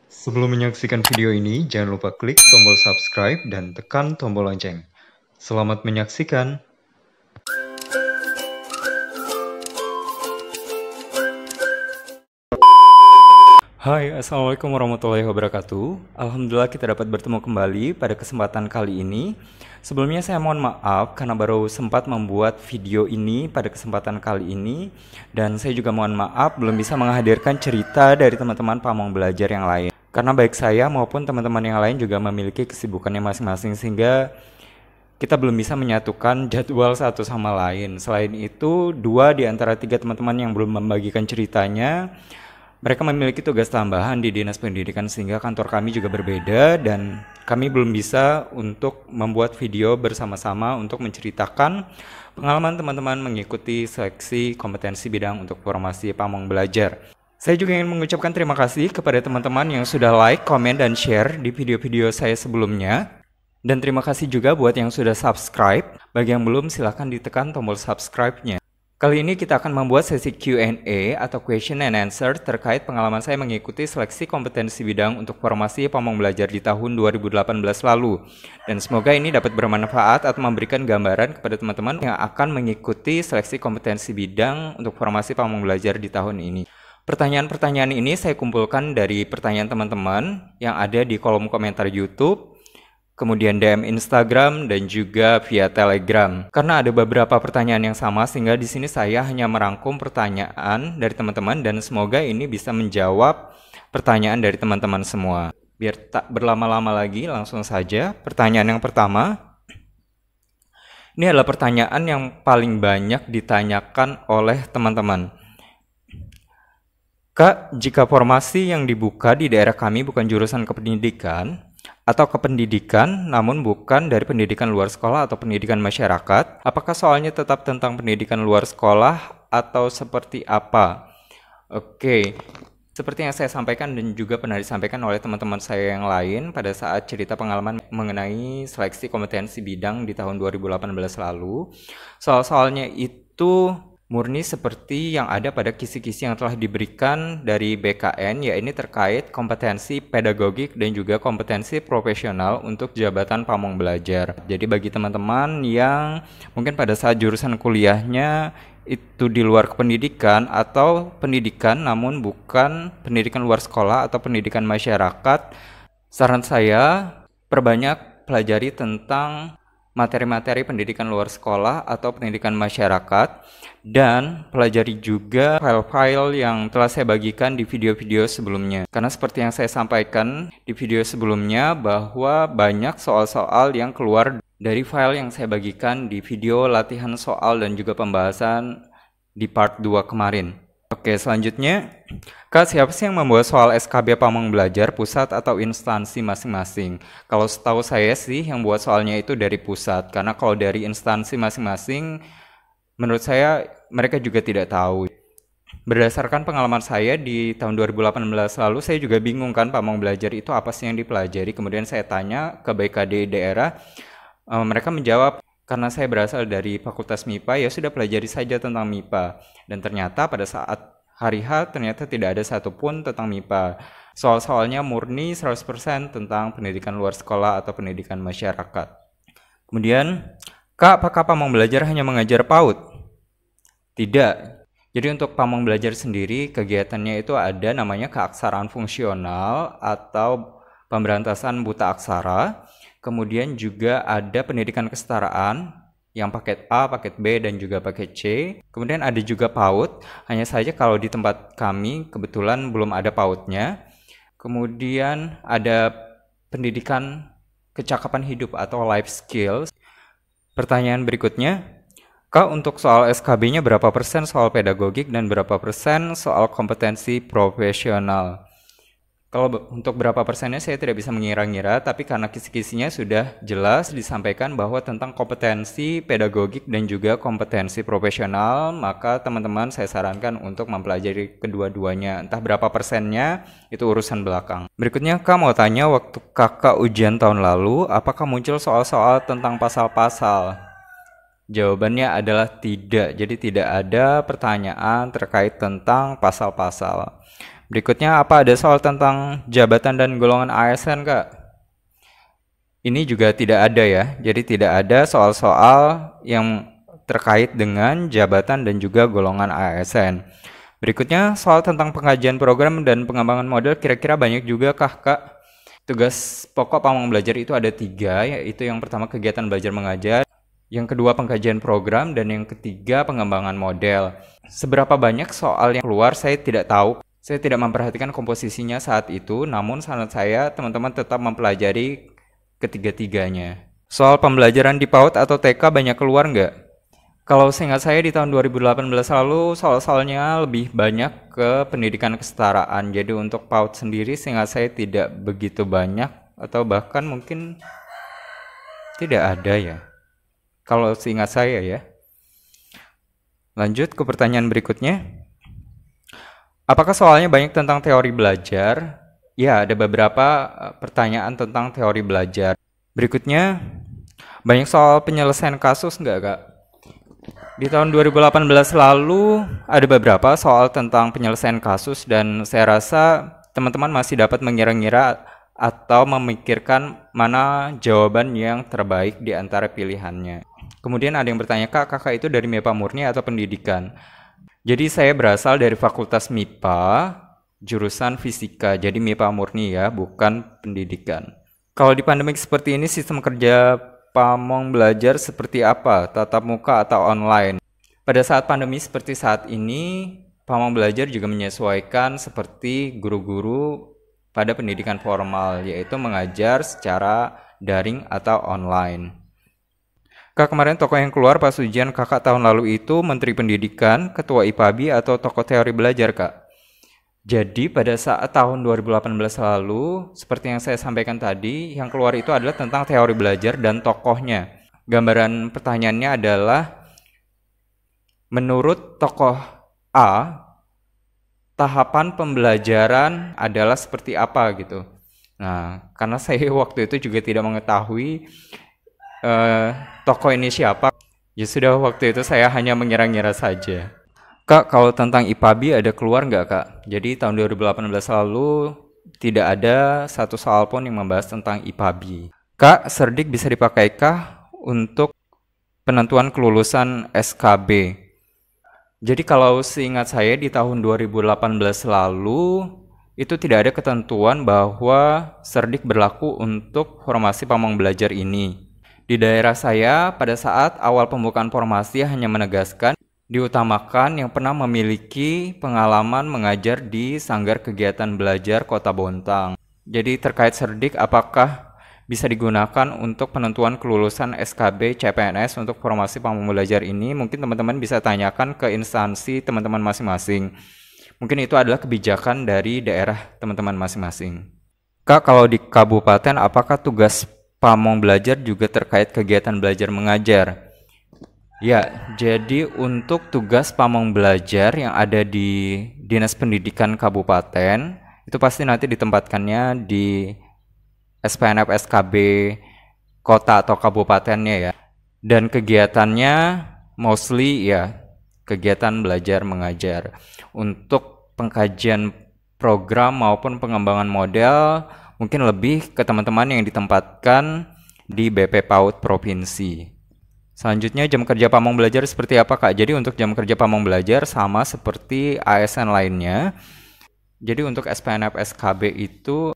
Sebelum menyaksikan video ini, jangan lupa klik tombol subscribe dan tekan tombol lonceng. Selamat menyaksikan. Hai, Assalamualaikum warahmatullahi wabarakatuh. Alhamdulillah kita dapat bertemu kembali pada kesempatan kali ini. Sebelumnya saya mohon maaf karena baru sempat membuat video ini pada kesempatan kali ini. Dan saya juga mohon maaf belum bisa menghadirkan cerita dari teman-teman pamong belajar yang lain. Karena baik saya maupun teman-teman yang lain juga memiliki kesibukannya masing-masing sehingga kita belum bisa menyatukan jadwal satu sama lain. Selain itu, 2 di antara 3 teman-teman yang belum membagikan ceritanya, mereka memiliki tugas tambahan di Dinas Pendidikan sehingga kantor kami juga berbeda dan kami belum bisa untuk membuat video bersama-sama untuk menceritakan pengalaman teman-teman mengikuti seleksi kompetensi bidang untuk formasi pamong belajar. Saya juga ingin mengucapkan terima kasih kepada teman-teman yang sudah like, komen, dan share di video-video saya sebelumnya. Dan terima kasih juga buat yang sudah subscribe. Bagi yang belum, silahkan ditekan tombol subscribe-nya. Kali ini kita akan membuat sesi Q&A atau question and answer terkait pengalaman saya mengikuti seleksi kompetensi bidang untuk formasi pamong belajar di tahun 2018 lalu. Dan semoga ini dapat bermanfaat atau memberikan gambaran kepada teman-teman yang akan mengikuti seleksi kompetensi bidang untuk formasi pamong belajar di tahun ini. Pertanyaan-pertanyaan ini saya kumpulkan dari pertanyaan teman-teman yang ada di kolom komentar YouTube, kemudian DM Instagram, dan juga via Telegram. Karena ada beberapa pertanyaan yang sama, sehingga di sini saya hanya merangkum pertanyaan dari teman-teman dan semoga ini bisa menjawab pertanyaan dari teman-teman semua. Biar tak berlama-lama lagi, langsung saja. Pertanyaan yang pertama. Ini adalah pertanyaan yang paling banyak ditanyakan oleh teman-teman. Kak, jika formasi yang dibuka di daerah kami bukan jurusan kependidikan atau kependidikan namun bukan dari pendidikan luar sekolah atau pendidikan masyarakat, apakah soalnya tetap tentang pendidikan luar sekolah atau seperti apa? Oke, seperti yang saya sampaikan dan juga pernah disampaikan oleh teman-teman saya yang lain pada saat cerita pengalaman mengenai seleksi kompetensi bidang di tahun 2018 lalu, soal-soalnya itu murni seperti yang ada pada kisi-kisi yang telah diberikan dari BKN, yaitu terkait kompetensi pedagogik dan juga kompetensi profesional untuk jabatan pamong belajar. Jadi bagi teman-teman yang mungkin pada saat jurusan kuliahnya itu di luar pendidikan atau pendidikan namun bukan pendidikan luar sekolah atau pendidikan masyarakat, saran saya perbanyak pelajari tentang materi-materi pendidikan luar sekolah atau pendidikan masyarakat dan pelajari juga file-file yang telah saya bagikan di video-video sebelumnya. Karena seperti yang saya sampaikan di video sebelumnya bahwa banyak soal-soal yang keluar dari file yang saya bagikan di video latihan soal dan juga pembahasan di part 2 kemarin. Oke, selanjutnya, Kak, siapa sih yang membuat soal SKB Pamong Belajar pusat atau instansi masing-masing? Kalau setahu saya sih yang buat soalnya itu dari pusat, karena kalau dari instansi masing-masing, menurut saya mereka juga tidak tahu. Berdasarkan pengalaman saya di tahun 2018 lalu, saya juga bingung kan Pamong Belajar itu apa sih yang dipelajari. Kemudian saya tanya ke BKD daerah, mereka menjawab, karena saya berasal dari Fakultas MIPA, ya sudah pelajari saja tentang MIPA. Dan ternyata pada saat hari H, ternyata tidak ada satupun tentang MIPA. Soal-soalnya murni 100% tentang pendidikan luar sekolah atau pendidikan masyarakat. Kemudian, Kak, apakah pamong belajar hanya mengajar PAUD? Tidak. Jadi untuk pamong belajar sendiri, kegiatannya itu ada namanya keaksaraan fungsional atau pemberantasan buta aksara. Kemudian juga ada pendidikan kesetaraan yang paket A, paket B, dan juga paket C. Kemudian ada juga PAUD, hanya saja kalau di tempat kami kebetulan belum ada PAUD-nya. Kemudian ada pendidikan kecakapan hidup atau life skills. Pertanyaan berikutnya, Kak, untuk soal SKB-nya berapa persen soal pedagogik dan berapa persen soal kompetensi profesional? Kalau untuk berapa persennya saya tidak bisa mengira-ngira, tapi karena kisi-kisinya sudah jelas disampaikan bahwa tentang kompetensi pedagogik dan juga kompetensi profesional, maka teman-teman saya sarankan untuk mempelajari kedua-duanya. Entah berapa persennya, itu urusan belakang. Berikutnya, Kak mau tanya, waktu kakak ujian tahun lalu, apakah muncul soal-soal tentang pasal-pasal? Jawabannya adalah tidak, jadi tidak ada pertanyaan terkait tentang pasal-pasal. Berikutnya, apa ada soal tentang jabatan dan golongan ASN, Kak? Ini juga tidak ada ya, jadi tidak ada soal-soal yang terkait dengan jabatan dan juga golongan ASN. Berikutnya, soal tentang pengkajian program dan pengembangan model, kira-kira banyak juga kah, Kak? Tugas pokok pamong belajar itu ada 3, yaitu yang pertama kegiatan belajar mengajar, yang kedua pengkajian program, dan yang ketiga pengembangan model. Seberapa banyak soal yang keluar saya tidak tahu. Saya tidak memperhatikan komposisinya saat itu, namun saran saya teman-teman tetap mempelajari ketiga-tiganya. Soal pembelajaran di PAUD atau TK banyak keluar nggak? Kalau seingat saya di tahun 2018 lalu soal-soalnya lebih banyak ke pendidikan kesetaraan. Jadi untuk PAUD sendiri seingat saya tidak begitu banyak atau bahkan mungkin tidak ada ya. Kalau seingat saya ya. Lanjut ke pertanyaan berikutnya. Apakah soalnya banyak tentang teori belajar? Ya, ada beberapa pertanyaan tentang teori belajar. Berikutnya, banyak soal penyelesaian kasus nggak, Kak? Di tahun 2018 lalu ada beberapa soal tentang penyelesaian kasus dan saya rasa teman-teman masih dapat mengira-ngira atau memikirkan mana jawaban yang terbaik di antara pilihannya. Kemudian ada yang bertanya, kakak itu dari MIPA murni atau pendidikan? Jadi saya berasal dari Fakultas MIPA, jurusan fisika, jadi MIPA murni ya, bukan pendidikan. Kalau di pandemik seperti ini sistem kerja pamong belajar seperti apa, tatap muka atau online? Pada saat pandemi seperti saat ini, pamong belajar juga menyesuaikan seperti guru-guru pada pendidikan formal, yaitu mengajar secara daring atau online. Kak, kemarin tokoh yang keluar pas ujian kakak tahun lalu itu Menteri Pendidikan, Ketua IPABI, atau tokoh teori belajar, Kak? Jadi pada saat tahun 2018 lalu, seperti yang saya sampaikan tadi, yang keluar itu adalah tentang teori belajar dan tokohnya. Gambaran pertanyaannya adalah, menurut tokoh A, tahapan pembelajaran adalah seperti apa gitu. Nah, karena saya waktu itu juga tidak mengetahui tokoh ini siapa, ya sudah waktu itu saya hanya mengira-ngira saja. Kak, kalau tentang IPABI ada keluar nggak, Kak? Jadi tahun 2018 lalu tidak ada satu soal pun yang membahas tentang IPABI. Kak, Cerdik bisa dipakaikah untuk penentuan kelulusan SKB? Jadi kalau seingat saya di tahun 2018 lalu itu tidak ada ketentuan bahwa Cerdik berlaku untuk formasi pamong belajar ini. Di daerah saya pada saat awal pembukaan formasi hanya menegaskan diutamakan yang pernah memiliki pengalaman mengajar di Sanggar Kegiatan Belajar Kota Bontang. Jadi terkait Cerdik apakah bisa digunakan untuk penentuan kelulusan SKB CPNS untuk formasi pamong belajar ini? Mungkin teman-teman bisa tanyakan ke instansi teman-teman masing-masing. Mungkin itu adalah kebijakan dari daerah teman-teman masing-masing. Kak, kalau di kabupaten apakah tugas pamong belajar juga terkait kegiatan belajar mengajar? Ya, jadi untuk tugas pamong belajar yang ada di Dinas Pendidikan Kabupaten, itu pasti nanti ditempatkannya di SPNF SKB kota atau kabupatennya ya. Dan kegiatannya mostly ya kegiatan belajar mengajar. Untuk pengkajian program maupun pengembangan model mungkin lebih ke teman-teman yang ditempatkan di BP PAUD Provinsi. Selanjutnya jam kerja pamong belajar seperti apa, Kak? Jadi untuk jam kerja pamong belajar sama seperti ASN lainnya. Jadi untuk SPNF SKB itu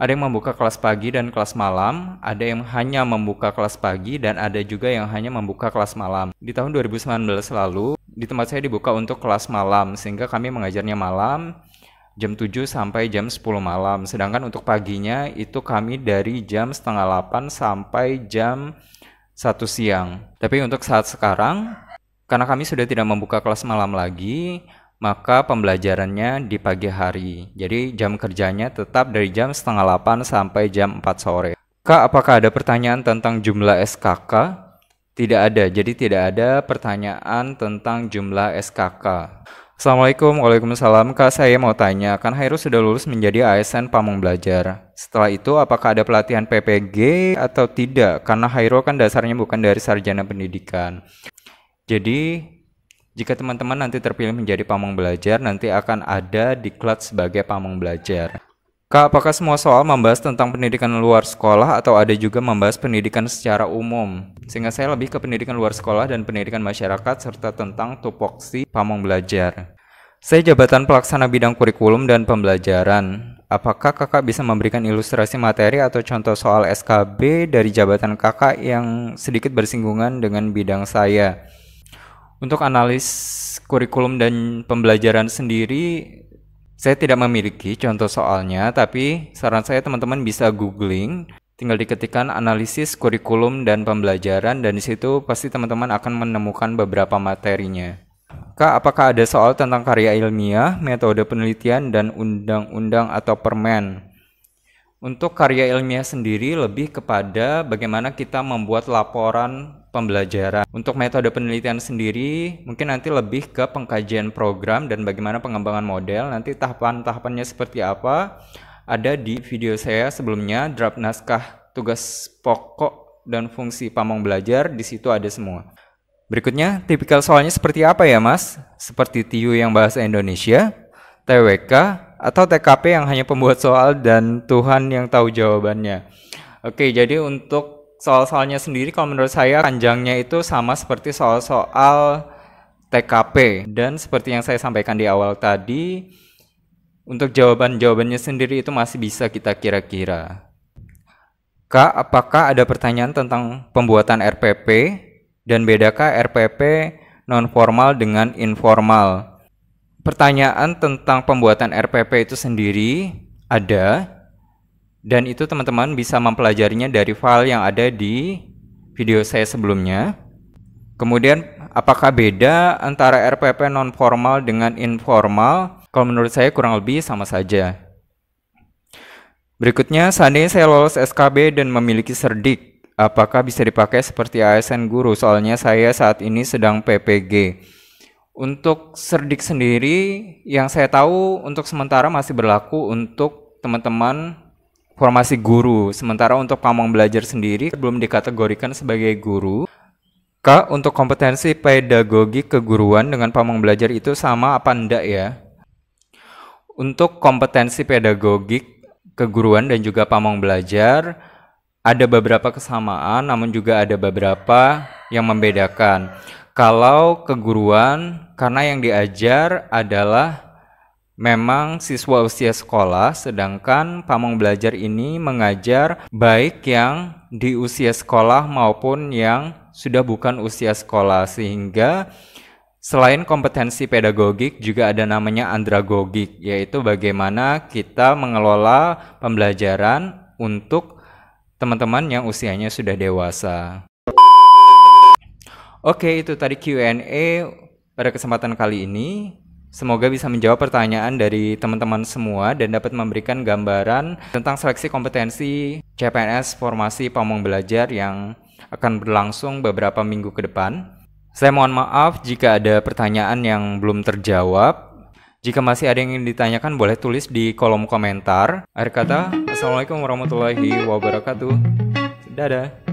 ada yang membuka kelas pagi dan kelas malam, ada yang hanya membuka kelas pagi dan ada juga yang hanya membuka kelas malam. Di tahun 2019 lalu, di tempat saya dibuka untuk kelas malam sehingga kami mengajarnya malam jam 7 sampai jam 10 malam. Sedangkan untuk paginya itu kami dari jam setengah 8 sampai jam 1 siang. Tapi untuk saat sekarang, karena kami sudah tidak membuka kelas malam lagi, maka pembelajarannya di pagi hari. Jadi jam kerjanya tetap dari jam setengah 8 sampai jam 4 sore. Kak, apakah ada pertanyaan tentang jumlah SKK? Tidak ada, jadi tidak ada pertanyaan tentang jumlah SKK. Assalamualaikum, waalaikumsalam. Kak, saya mau tanya, kan Hairul sudah lulus menjadi ASN pamong belajar. Setelah itu, apakah ada pelatihan PPG atau tidak? Karena Hairul kan dasarnya bukan dari sarjana pendidikan. Jadi, Jika teman-teman nanti terpilih menjadi pamong belajar, nanti akan ada diklat sebagai pamong belajar. Kak, apakah semua soal membahas tentang pendidikan luar sekolah atau ada juga membahas pendidikan secara umum? Sehingga saya lebih ke pendidikan luar sekolah dan pendidikan masyarakat serta tentang tupoksi pamong belajar. Saya jabatan pelaksana bidang kurikulum dan pembelajaran. Apakah kakak bisa memberikan ilustrasi materi atau contoh soal SKB dari jabatan kakak yang sedikit bersinggungan dengan bidang saya? Untuk analis kurikulum dan pembelajaran sendiri, saya tidak memiliki contoh soalnya, tapi saran saya teman-teman bisa googling, tinggal diketikkan analisis kurikulum dan pembelajaran, dan di situ pasti teman-teman akan menemukan beberapa materinya. Kak, apakah ada soal tentang karya ilmiah, metode penelitian, dan undang-undang atau permen? Untuk karya ilmiah sendiri lebih kepada bagaimana kita membuat laporan pembelajaran. Untuk metode penelitian sendiri mungkin nanti lebih ke pengkajian program dan bagaimana pengembangan model. Nanti tahapan-tahapannya seperti apa ada di video saya sebelumnya, draft naskah tugas pokok dan fungsi pamong belajar, di situ ada semua. Berikutnya, tipikal soalnya seperti apa ya Mas? Seperti TIU yang bahasa Indonesia, TWK, atau TKP yang hanya pembuat soal dan Tuhan yang tahu jawabannya. Oke, jadi untuk soal-soalnya sendiri kalau menurut saya panjangnya itu sama seperti soal-soal TKP. Dan seperti yang saya sampaikan di awal tadi, untuk jawaban-jawabannya sendiri itu masih bisa kita kira-kira. Kak, apakah ada pertanyaan tentang pembuatan RPP? Dan bedakah RPP non-formal dengan informal? Pertanyaan tentang pembuatan RPP itu sendiri ada, dan itu teman-teman bisa mempelajarinya dari file yang ada di video saya sebelumnya. Kemudian, apakah beda antara RPP non-formal dengan informal? Kalau menurut saya kurang lebih sama saja. Berikutnya, seandainya saya lolos SKB dan memiliki serdik, apakah bisa dipakai seperti ASN guru? Soalnya saya saat ini sedang PPG. Untuk serdik sendiri, yang saya tahu untuk sementara masih berlaku untuk teman-teman formasi guru. Sementara untuk pamong belajar sendiri belum dikategorikan sebagai guru. Kak, untuk kompetensi pedagogi keguruan dengan pamong belajar itu sama apa enggak ya? Untuk kompetensi pedagogik keguruan dan juga pamong belajar, ada beberapa kesamaan, namun juga ada beberapa yang membedakan. Kalau keguruan, karena yang diajar adalah memang siswa usia sekolah, sedangkan pamong belajar ini mengajar baik yang di usia sekolah maupun yang sudah bukan usia sekolah. Sehingga selain kompetensi pedagogik juga ada namanya andragogik, yaitu bagaimana kita mengelola pembelajaran untuk teman-teman yang usianya sudah dewasa. Oke, itu tadi Q&A pada kesempatan kali ini. Semoga bisa menjawab pertanyaan dari teman-teman semua dan dapat memberikan gambaran tentang seleksi kompetensi CPNS formasi pamong belajar yang akan berlangsung beberapa minggu ke depan. Saya mohon maaf jika ada pertanyaan yang belum terjawab. Jika masih ada yang ingin ditanyakan, boleh tulis di kolom komentar. Akhir kata, Assalamualaikum warahmatullahi wabarakatuh. Dadah.